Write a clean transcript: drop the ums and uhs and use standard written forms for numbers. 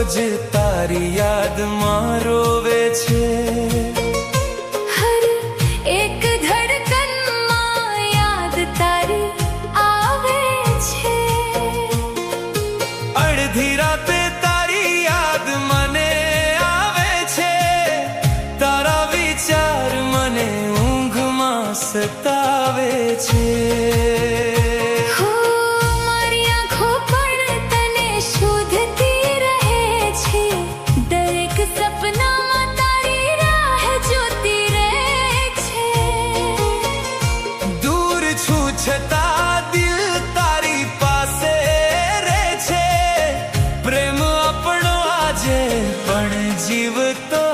રોજ તારી યાદમાં રોવે છે। હર એક ધડકનમાં યાદ તારી આવે છે। અડધી રાતે તારી યાદ મને આવે છે। તારા વિચાર મને ઊંઘમાં સતાવે છે। હો મારી આંખો પણ તને શોધતી રહે છે। દરેક સપનામાં તારી રાહ જોતી રહે છે। દૂર છું છતાં દિલ તારી પાસે રહે છે। પ્રેમ આપણો આજે પણ જીવતો